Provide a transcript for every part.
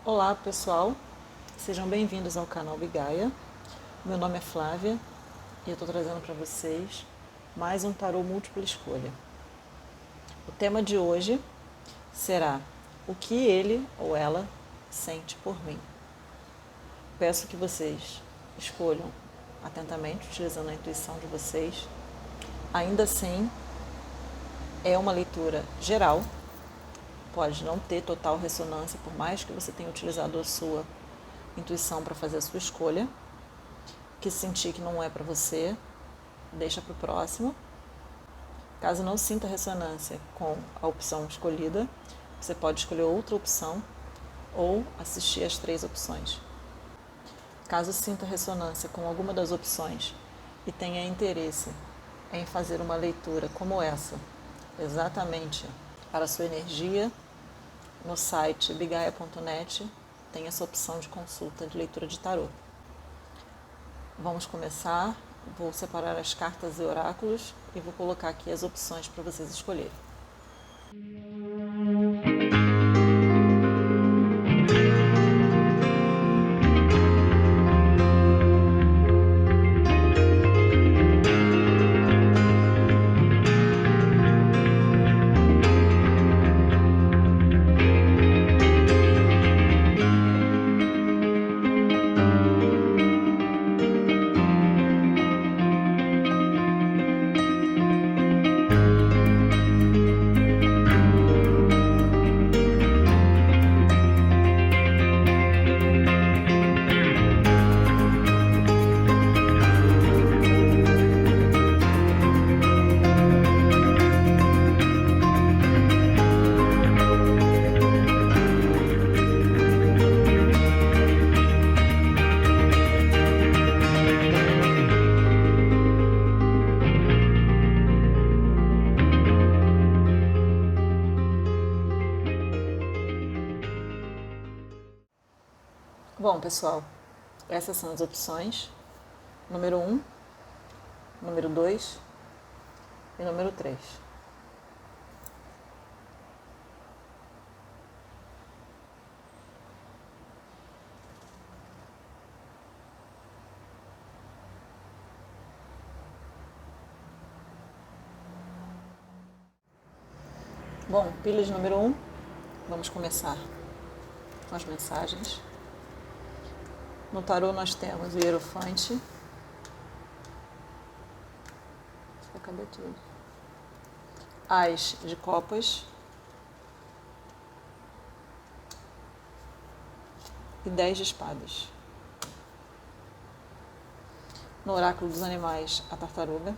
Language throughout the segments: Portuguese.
Olá pessoal, sejam bem-vindos ao canal Bigaia. Meu nome é Flávia e eu estou trazendo para vocês mais um tarô múltipla escolha. O tema de hoje será o que ele ou ela sente por mim. Peço que vocês escolham atentamente, utilizando a intuição de vocês. Ainda assim, é uma leitura geral. Pode não ter total ressonância, por mais que você tenha utilizado a sua intuição para fazer a sua escolha. Que sentir que não é para você, deixa para o próximo. Caso não sinta ressonância com a opção escolhida, você pode escolher outra opção ou assistir as 3 opções. Caso sinta ressonância com alguma das opções e tenha interesse em fazer uma leitura como essa, exatamente para a sua energia, no site bigaia.net tem essa opção de consulta de leitura de tarô. Vamos começar. Vou separar as cartas e oráculos e vou colocar aqui as opções para vocês escolherem. Bom, pessoal, essas são as opções. Número 1, número 2 e número 3. Bom, pilha de número 1, vamos começar com as mensagens. No tarô nós temos o Hierofante. Cadê tudo? As de copas. E 10 de espadas. No oráculo dos animais, a tartaruga.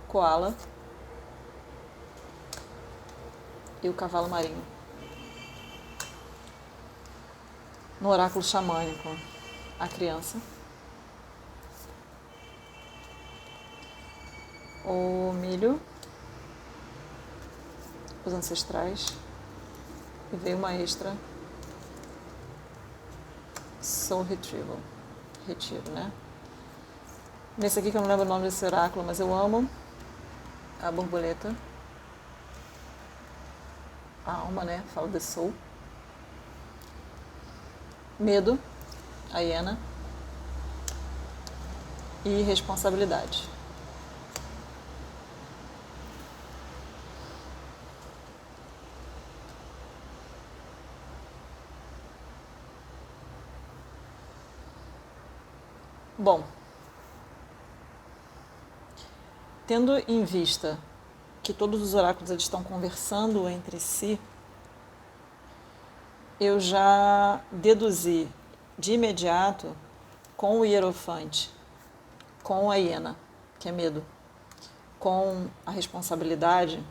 Koala. E o cavalo marinho. No oráculo xamânico, a criança. O milho. Os ancestrais. E veio uma extra. Soul Retrieval. Retiro, né? Nesse aqui que eu não lembro o nome desse oráculo, mas eu amo. A borboleta. A alma, né? Fala de soul. Medo, a hiena, e responsabilidade. Bom, tendo em vista que todos os oráculos eles estão conversando entre si, eu já deduzi de imediato com o Hierofante, com a hiena, que é medo, com a responsabilidade,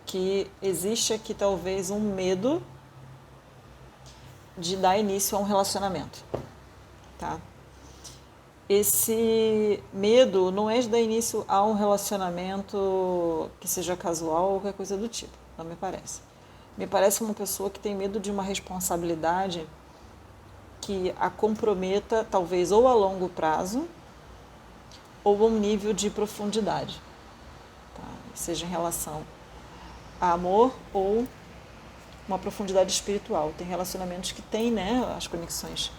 que existe aqui talvez um medo de dar início a um relacionamento, tá? Esse medo não é de dar início a um relacionamento que seja casual ou qualquer coisa do tipo, não me parece. Me parece uma pessoa que tem medo de uma responsabilidade que a comprometa, talvez, ou a longo prazo, ou a um nível de profundidade. Tá? Seja em relação a amor ou uma profundidade espiritual. Tem relacionamentos que têm, né, as conexões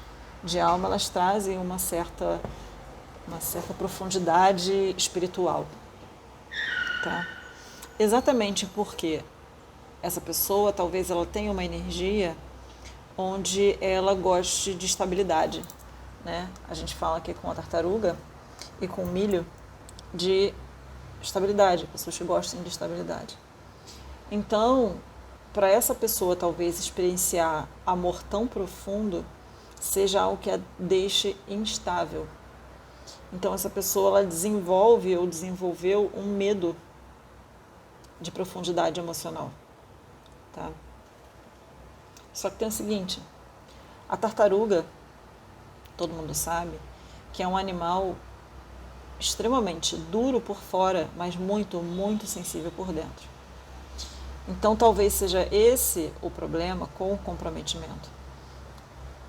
de alma, elas trazem uma certa profundidade espiritual, tá? Exatamente porque essa pessoa, talvez ela tenha uma energia onde ela goste de estabilidade, né? A gente fala aqui com a tartaruga e com o milho de estabilidade, pessoas que gostam de estabilidade. Então, para essa pessoa talvez experienciar amor tão profundo, seja algo que a deixe instável. Então, essa pessoa ela desenvolve ou desenvolveu um medo de profundidade emocional, tá? Só que tem o seguinte, a tartaruga, todo mundo sabe, que é um animal extremamente duro por fora, mas muito, muito sensível por dentro. Então, talvez seja esse o problema com o comprometimento.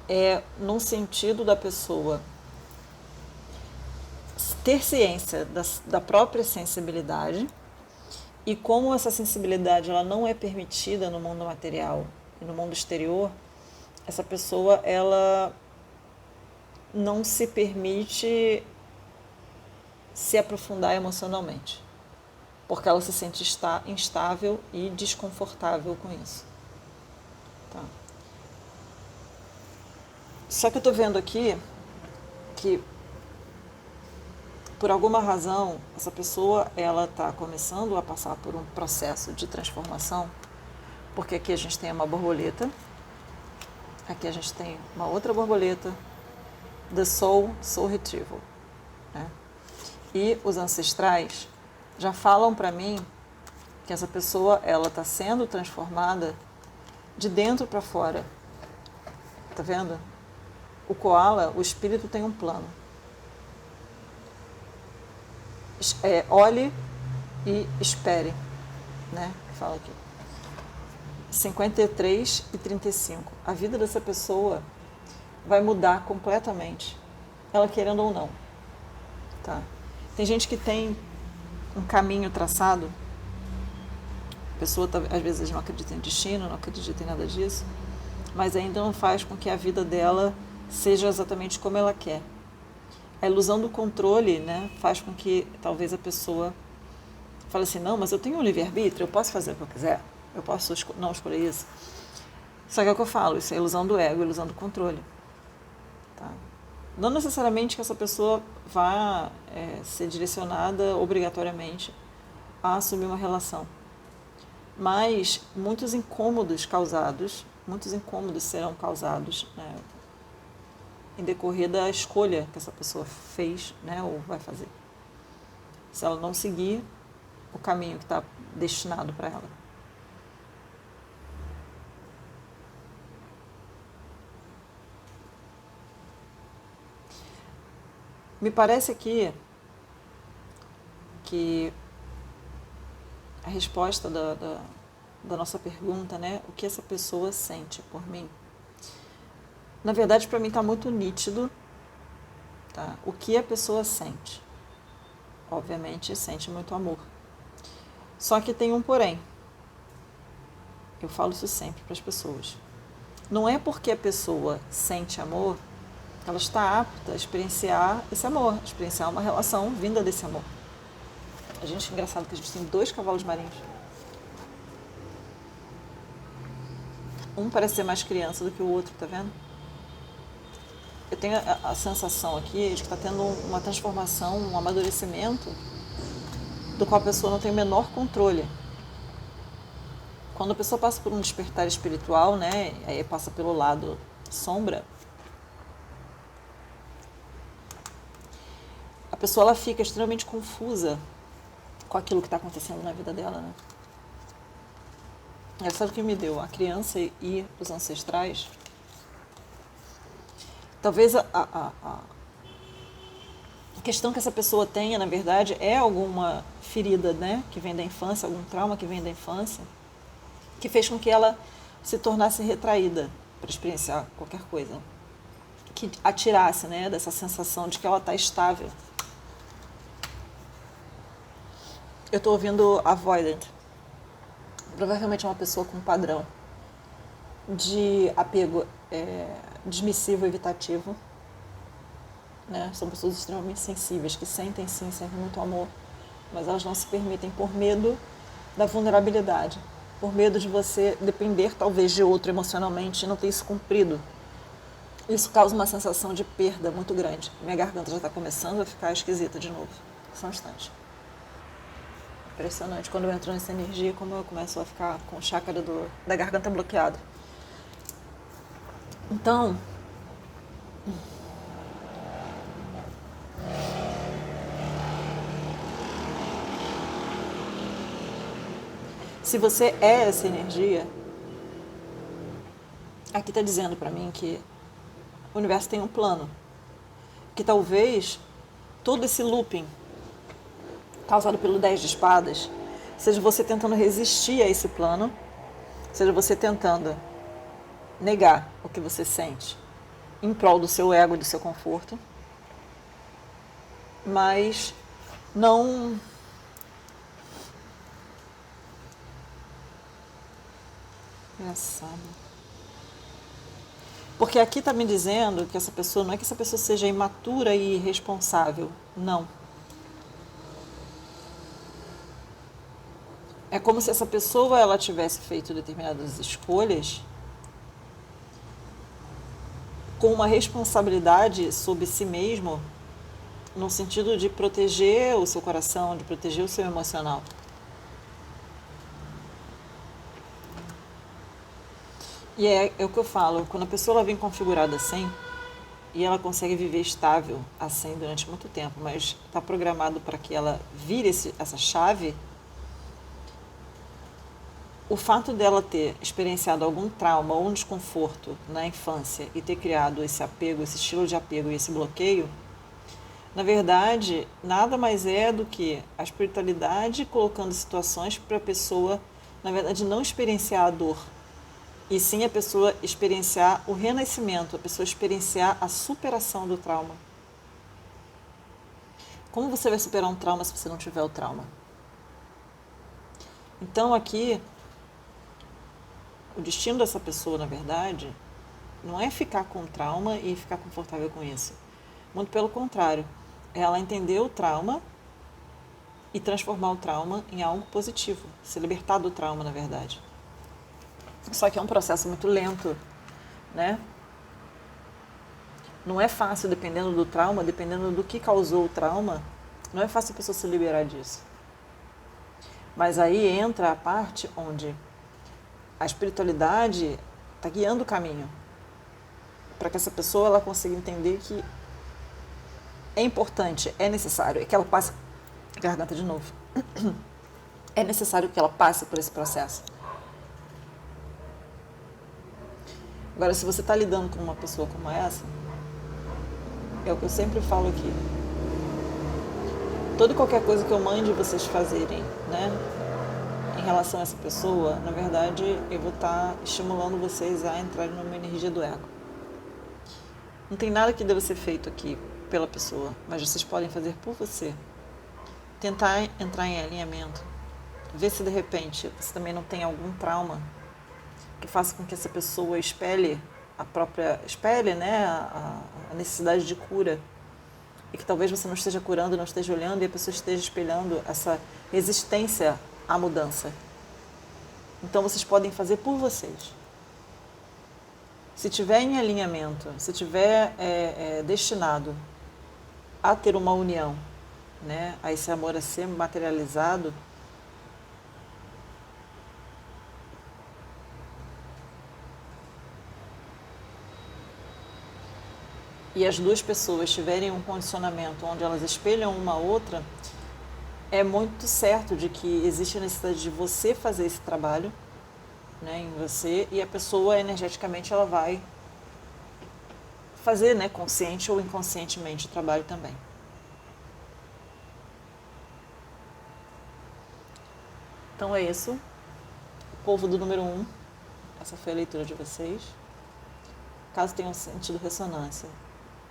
É num sentido da pessoa ter ciência da própria sensibilidade e como essa sensibilidade ela não é permitida no mundo material e no mundo exterior, essa pessoa ela não se permite se aprofundar emocionalmente, porque ela se sente instável e desconfortável com isso. Tá? Só que eu estou vendo aqui que, por alguma razão, essa pessoa ela está começando a passar por um processo de transformação, porque aqui a gente tem uma borboleta, aqui a gente tem uma outra borboleta, The Soul Retrieval, né? E os ancestrais já falam para mim que essa pessoa ela está sendo transformada de dentro para fora. Tá vendo? O koala, o espírito tem um plano. Olhe e espere, né? Fala aqui. 53 e 35. A vida dessa pessoa vai mudar completamente, ela querendo ou não. Tá? Tem gente que tem um caminho traçado, a pessoa às vezes não acredita em destino, não acredita em nada disso, mas ainda não faz com que a vida dela seja exatamente como ela quer. A ilusão do controle, né, faz com que talvez a pessoa fale assim, não, mas eu tenho um livre-arbítrio, eu posso fazer o que eu quiser, eu posso não escolher isso. Só que é o que eu falo, isso é ilusão do ego, ilusão do controle. Tá? Não necessariamente que essa pessoa vá ser direcionada obrigatoriamente a assumir uma relação, mas muitos incômodos serão causados, né, em decorrer da escolha que essa pessoa fez, né, ou vai fazer, se ela não seguir o caminho que está destinado para ela. Me parece aqui que a resposta da nossa pergunta, né, o que essa pessoa sente por mim, na verdade para mim está muito nítido, tá? O que a pessoa sente. Obviamente sente muito amor. Só que tem um porém. Eu falo isso sempre para as pessoas. Não é porque a pessoa sente amor que ela está apta a experienciar esse amor, experienciar uma relação vinda desse amor. A gente, engraçado que a gente tem 2 cavalos marinhos. Um parece ser mais criança do que o outro, tá vendo? Eu tenho a sensação aqui de que está tendo uma transformação, um amadurecimento do qual a pessoa não tem o menor controle. Quando a pessoa passa por um despertar espiritual, né, aí passa pelo lado sombra, a pessoa ela fica extremamente confusa com aquilo que está acontecendo na vida dela, né? Sabe o que me deu? A criança e os ancestrais. Talvez a questão que essa pessoa tenha, na verdade, é alguma ferida, né, que vem da infância, algum trauma que vem da infância, que fez com que ela se tornasse retraída para experienciar qualquer coisa, que a tirasse, né, dessa sensação de que ela está estável. Eu estou ouvindo avoidant. Provavelmente é uma pessoa com padrão. de apego dismissivo, evitativo, né? São pessoas extremamente sensíveis, que sentem sim, sentem muito amor, mas elas não se permitem por medo da vulnerabilidade, por medo de você depender talvez de outro emocionalmente e não ter isso cumprido. Isso causa uma sensação de perda muito grande. Minha garganta já está começando a ficar esquisita de novo. Só um instante. Impressionante. Quando eu entro nessa energia, como eu começo a ficar com o chakra da garganta bloqueado. Então, se você é essa energia, aqui está dizendo para mim que o universo tem um plano. Que talvez todo esse looping causado pelo 10 de espadas seja você tentando resistir a esse plano, seja você tentando negar o que você sente em prol do seu ego e do seu conforto, mas não engraçado. Porque aqui está me dizendo que essa pessoa, não é que essa pessoa seja imatura e irresponsável, não. É como se essa pessoa ela tivesse feito determinadas escolhas com uma responsabilidade sobre si mesmo, no sentido de proteger o seu coração, de proteger o seu emocional. E é o que eu falo, quando a pessoa ela vem configurada assim, e ela consegue viver estável assim durante muito tempo, mas está programado para que ela vire essa chave, o fato dela ter experienciado algum trauma ou um desconforto na infância e ter criado esse apego, esse estilo de apego e esse bloqueio, na verdade, nada mais é do que a espiritualidade colocando situações para a pessoa, na verdade, não experienciar a dor, e sim a pessoa experienciar o renascimento, a pessoa experienciar a superação do trauma. Como você vai superar um trauma se você não tiver o trauma? Então aqui, o destino dessa pessoa, na verdade, não é ficar com o trauma e ficar confortável com isso. Muito pelo contrário, é ela entender o trauma e transformar o trauma em algo positivo, se libertar do trauma, na verdade. Só que é um processo muito lento, né? Não é fácil, dependendo do trauma, dependendo do que causou o trauma, não é fácil a pessoa se liberar disso. Mas aí entra a parte onde a espiritualidade está guiando o caminho para que essa pessoa ela consiga entender que é importante, é necessário, é que ela passe... Garganta de novo. É necessário que ela passe por esse processo. Agora, se você está lidando com uma pessoa como essa, é o que eu sempre falo aqui. Toda e qualquer coisa que eu mande vocês fazerem, né, em relação a essa pessoa, na verdade, eu vou estar estimulando vocês a entrarem numa energia do ego. Não tem nada que deva ser feito aqui pela pessoa, mas vocês podem fazer por você. Tentar entrar em alinhamento. Ver se de repente você também não tem algum trauma que faça com que essa pessoa espelhe né, a necessidade de cura. E que talvez você não esteja curando, não esteja olhando e a pessoa esteja espelhando essa resistência à mudança. Então vocês podem fazer por vocês. Se tiver em alinhamento, se tiver destinado a ter uma união, né, a esse amor a ser materializado, e as duas pessoas tiverem um condicionamento onde elas espelham uma a outra, é muito certo de que existe a necessidade de você fazer esse trabalho, né, em você, e a pessoa energeticamente ela vai fazer, né, consciente ou inconscientemente o trabalho também. Então é isso. Povo do número 1, essa foi a leitura de vocês. Caso tenham sentido ressonância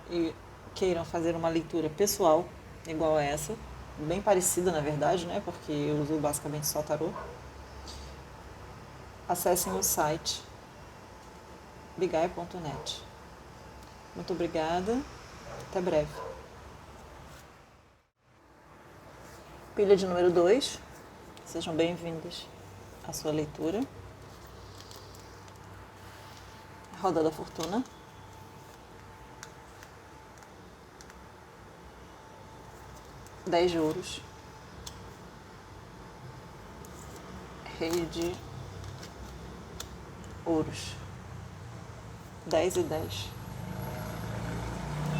e queiram fazer uma leitura pessoal igual a essa, bem parecida na verdade, né, porque eu uso basicamente só tarô, acessem o site bigaia.net. Muito obrigada, até breve. Pilha de número 2, sejam bem-vindos à sua leitura. Roda da Fortuna. Dez de ouros. Rei de ouros. 10 e 10.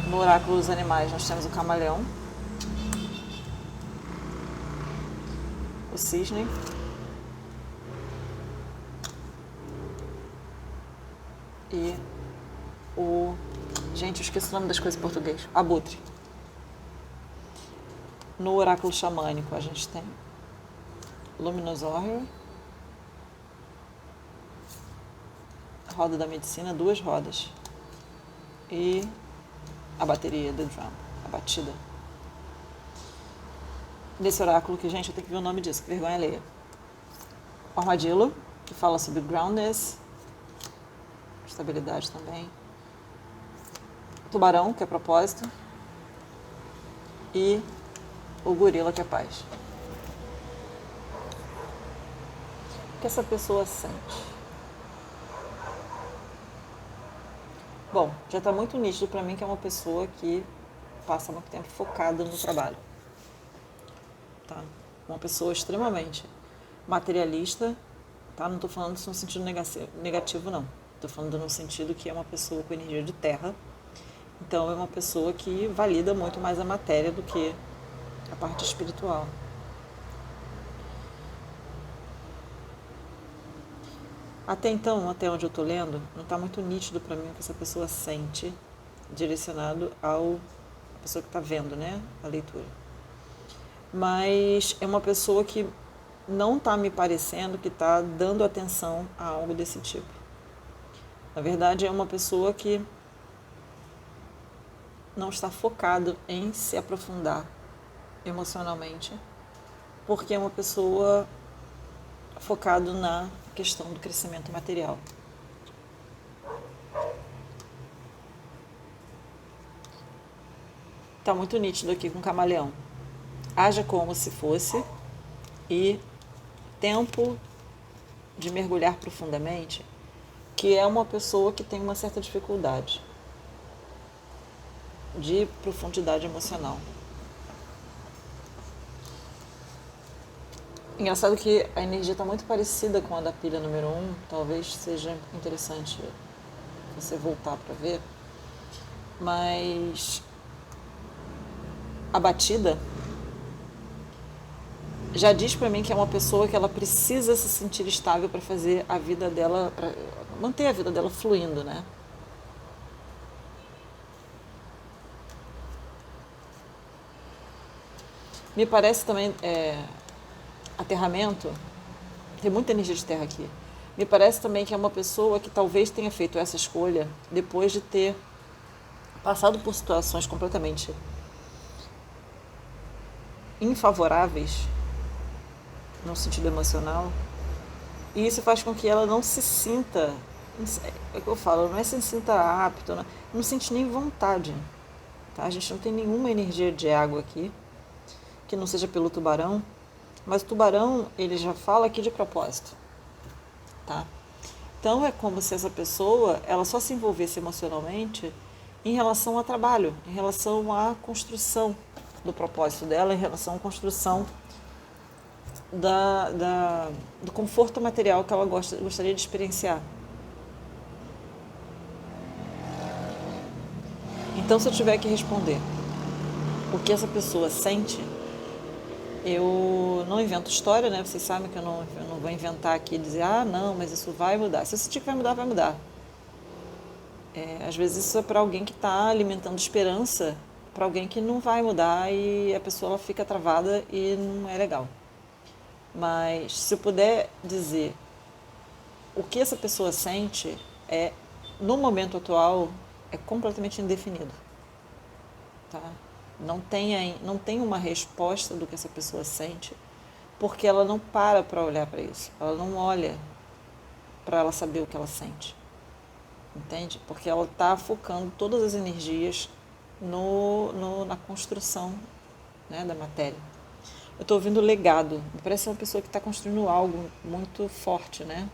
No oráculo dos animais nós temos o camaleão, o cisne, e o... Gente, eu esqueci o nome das coisas em português. Abutre. No oráculo xamânico a gente tem Luminous Warrior, roda da medicina, 2 rodas, e a bateria, The Drum, a batida. Nesse oráculo que, gente, eu tenho que ver o nome disso, que vergonha alheia. O armadillo, que fala sobre groundness, estabilidade também. O tubarão, que é propósito. E o gorila, que é paz. O que essa pessoa sente? Bom, já está muito nítido para mim que é uma pessoa que passa muito tempo focada no trabalho. Tá? Uma pessoa extremamente materialista, tá? Não estou falando isso no sentido negativo, não. Estou falando no sentido que é uma pessoa com energia de terra. Então, é uma pessoa que valida muito mais a matéria do que a parte espiritual. Até então, até onde eu estou lendo, não está muito nítido para mim o que essa pessoa sente, direcionado à pessoa que está vendo, né, a leitura. Mas é uma pessoa que não está me parecendo que está dando atenção a algo desse tipo. Na verdade, é uma pessoa que não está focado em se aprofundar emocionalmente, porque é uma pessoa focado na questão do crescimento material. Está muito nítido aqui com o camaleão. Haja como se fosse, e tempo de mergulhar profundamente, que é uma pessoa que tem uma certa dificuldade de profundidade emocional. Engraçado que a energia está muito parecida com a da pilha número 1, talvez seja interessante você voltar para ver, mas a batida já diz para mim que é uma pessoa que ela precisa se sentir estável para fazer a vida dela, para manter a vida dela fluindo, né? Me parece também aterramento, tem muita energia de terra aqui. Me parece também que é uma pessoa que talvez tenha feito essa escolha depois de ter passado por situações completamente infavoráveis no sentido emocional, e isso faz com que ela não se sinta, é o que eu falo, não é se sinta apta, não sente nem vontade, tá? A gente não tem nenhuma energia de água aqui que não seja pelo tubarão, mas o tubarão, ele já fala aqui de propósito, tá? Então é como se essa pessoa, ela só se envolvesse emocionalmente em relação ao trabalho, em relação à construção do propósito dela, em relação à construção do conforto material que ela gostaria de experienciar. Então, se eu tiver que responder o que essa pessoa sente, eu não invento história, né? Vocês sabem que eu não vou inventar aqui e dizer, não, mas isso vai mudar. Se eu sentir que vai mudar, vai mudar. Às vezes isso é para alguém que está alimentando esperança, para alguém que não vai mudar, e a pessoa ela fica travada e não é legal. Mas se eu puder dizer o que essa pessoa sente, no momento atual, é completamente indefinido. Tá? Não tem uma resposta do que essa pessoa sente, porque ela não para olhar para isso. Ela não olha para ela saber o que ela sente. entende? Porque ela está focando todas as energias na construção, né, da matéria. Eu estou ouvindo legado, parece uma pessoa que está construindo algo muito forte, né?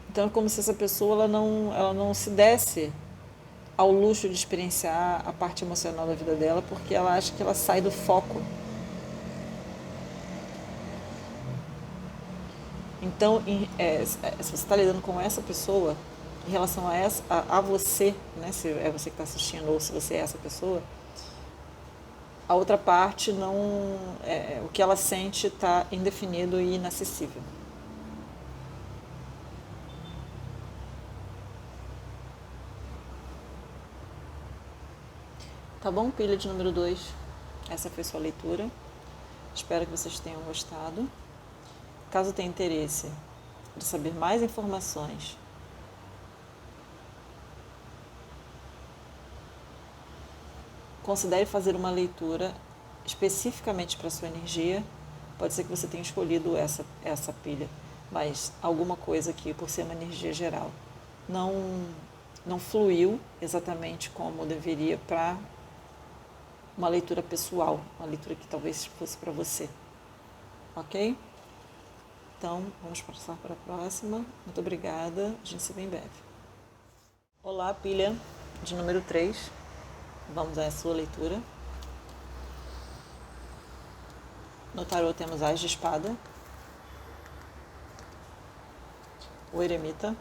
Então é como se essa pessoa ela não se desse ao luxo de experienciar a parte emocional da vida dela, porque ela acha que ela sai do foco. Então, se você está lidando com essa pessoa, em relação a você, né, se é você que está assistindo ou se você é essa pessoa, a outra parte não, o que ela sente está indefinido e inacessível. Tá bom, pilha de número 2. Essa foi sua leitura. Espero que vocês tenham gostado. Caso tenha interesse de saber mais informações, considere fazer uma leitura especificamente para a sua energia. Pode ser que você tenha escolhido essa pilha, mas alguma coisa aqui, por ser uma energia geral, não fluiu exatamente como deveria para uma leitura pessoal, uma leitura que talvez fosse para você. Ok? Então, vamos passar para a próxima. Muito obrigada. A gente se vê em breve. Olá, pilha de número 3. Vamos à sua leitura. No tarô temos As de Espada, o Eremita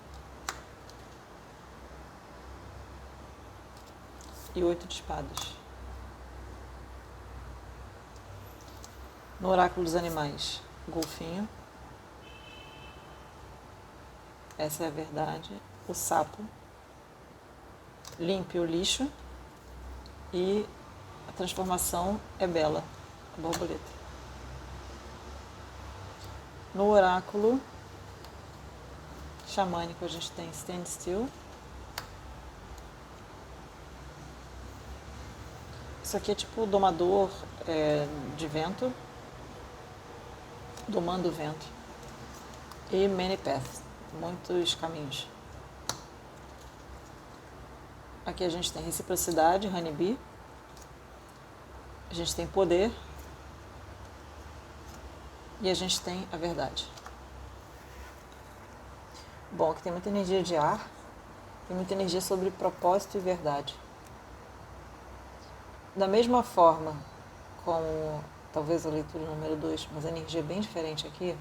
e o 8 de Espadas. No Oráculo dos Animais, o Golfinho. Essa é a verdade. O Sapo. Limpe o lixo. E a transformação é bela, a borboleta. No oráculo xamânico a gente tem Stand Still. Isso aqui é tipo o domador de vento, domando o vento. E Many Paths, muitos caminhos. Aqui a gente tem reciprocidade, Honeybee. A gente tem poder. E a gente tem a verdade. Bom, aqui tem muita energia de ar. Tem muita energia sobre propósito e verdade. Da mesma forma como talvez a leitura número 2, mas a energia é bem diferente aqui.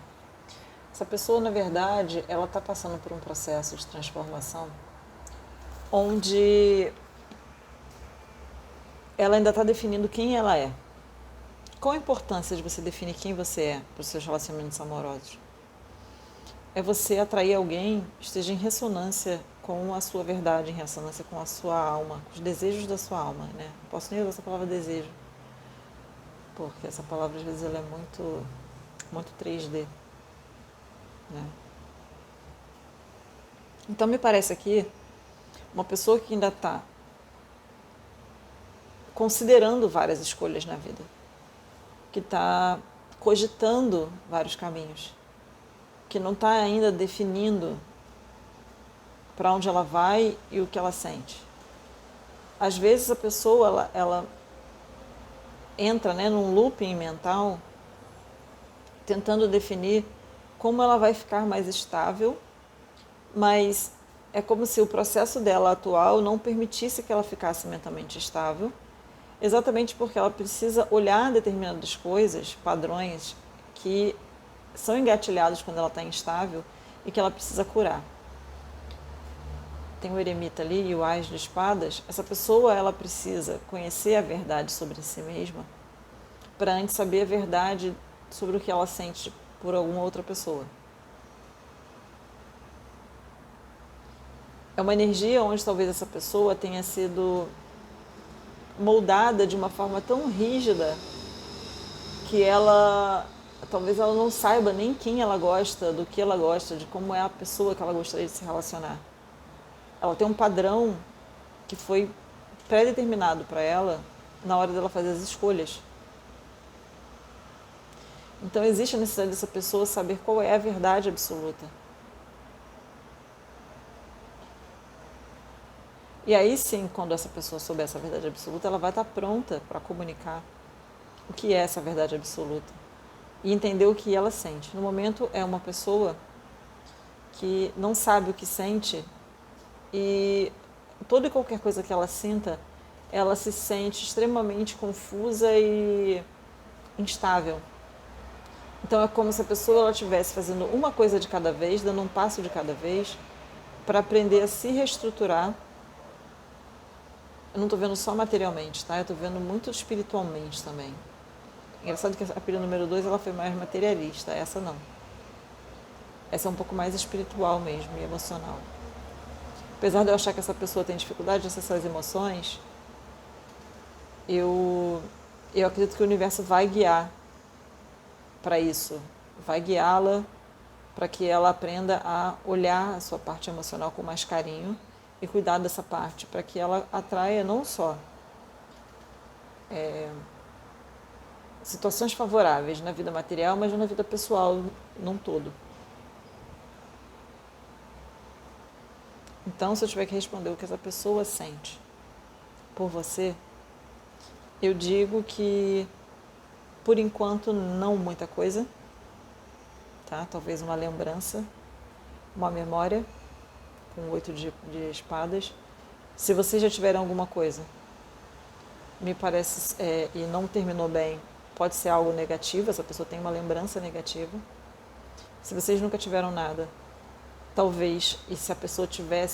Essa pessoa, na verdade, ela está passando por um processo de transformação onde ela ainda está definindo quem ela é. Qual a importância de você definir quem você é para os seus relacionamentos amorosos? É você atrair alguém que esteja em ressonância com a sua verdade, em ressonância com a sua alma, com os desejos da sua alma, né? Não posso nem usar essa palavra desejo, porque essa palavra às vezes ela é muito 3D, né? Então me parece aqui uma pessoa que ainda está considerando várias escolhas na vida, que está cogitando vários caminhos, que não está ainda definindo para onde ela vai e o que ela sente. Às vezes a pessoa ela entra, né, num looping mental, tentando definir como ela vai ficar mais estável, mas é como se o processo dela atual não permitisse que ela ficasse mentalmente estável, exatamente porque ela precisa olhar determinadas coisas, padrões, que são engatilhados quando ela está instável e que ela precisa curar. Tem o eremita ali e o As de Espadas. Essa pessoa ela precisa conhecer a verdade sobre si mesma para antes saber a verdade sobre o que ela sente por alguma outra pessoa. É uma energia onde talvez essa pessoa tenha sido moldada de uma forma tão rígida que talvez ela não saiba nem quem ela gosta, do que ela gosta, de como é a pessoa que ela gostaria de se relacionar. Ela tem um padrão que foi pré-determinado para ela na hora dela fazer as escolhas. Então existe a necessidade dessa pessoa saber qual é a verdade absoluta E aí sim, quando essa pessoa souber essa verdade absoluta, ela vai estar pronta para comunicar o que é essa verdade absoluta e entender o que ela sente. No momento é uma pessoa que não sabe o que sente e toda e qualquer coisa que ela sinta, ela se sente extremamente confusa e instável. Então é como se a pessoa estivesse fazendo uma coisa de cada vez, dando um passo de cada vez, para aprender a se reestruturar. Eu não estou vendo só materialmente, tá? Eu estou vendo muito espiritualmente também. Engraçado que a pilha número 2 ela foi mais materialista, essa não. Essa é um pouco mais espiritual mesmo e emocional. Apesar de eu achar que essa pessoa tem dificuldade de acessar as emoções, eu acredito que o universo vai guiar para isso, vai guiá-la para que ela aprenda a olhar a sua parte emocional com mais carinho e cuidar dessa parte, para que ela atraia não só situações favoráveis na vida material, mas na vida pessoal num todo. Então, se eu tiver que responder o que essa pessoa sente por você, eu digo que, por enquanto, não muita coisa, tá? Talvez uma lembrança, uma memória, com 8 de espadas. Se vocês já tiveram alguma coisa, me parece, e não terminou bem, pode ser algo negativo, essa pessoa tem uma lembrança negativa. Se vocês nunca tiveram nada, talvez, e se a pessoa tiver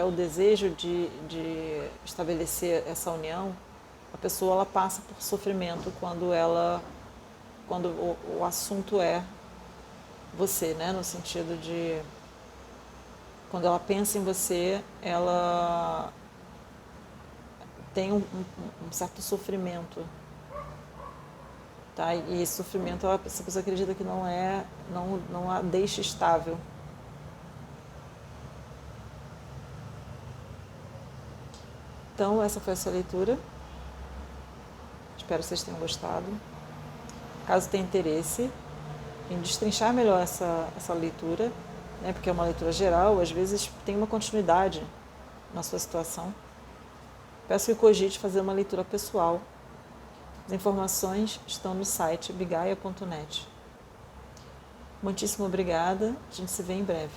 o desejo de estabelecer essa união, a pessoa ela passa por sofrimento quando o assunto é você, né? No sentido de quando ela pensa em você, ela tem um certo sofrimento, tá? E esse sofrimento essa pessoa acredita que não a deixa estável. Então, essa foi essa leitura. Espero que vocês tenham gostado. Caso tenha interesse em destrinchar melhor essa leitura, né, porque é uma leitura geral, às vezes tem uma continuidade na sua situação, peço que cogite fazer uma leitura pessoal. As informações estão no site bigaia.net. Muitíssimo obrigada. A gente se vê em breve.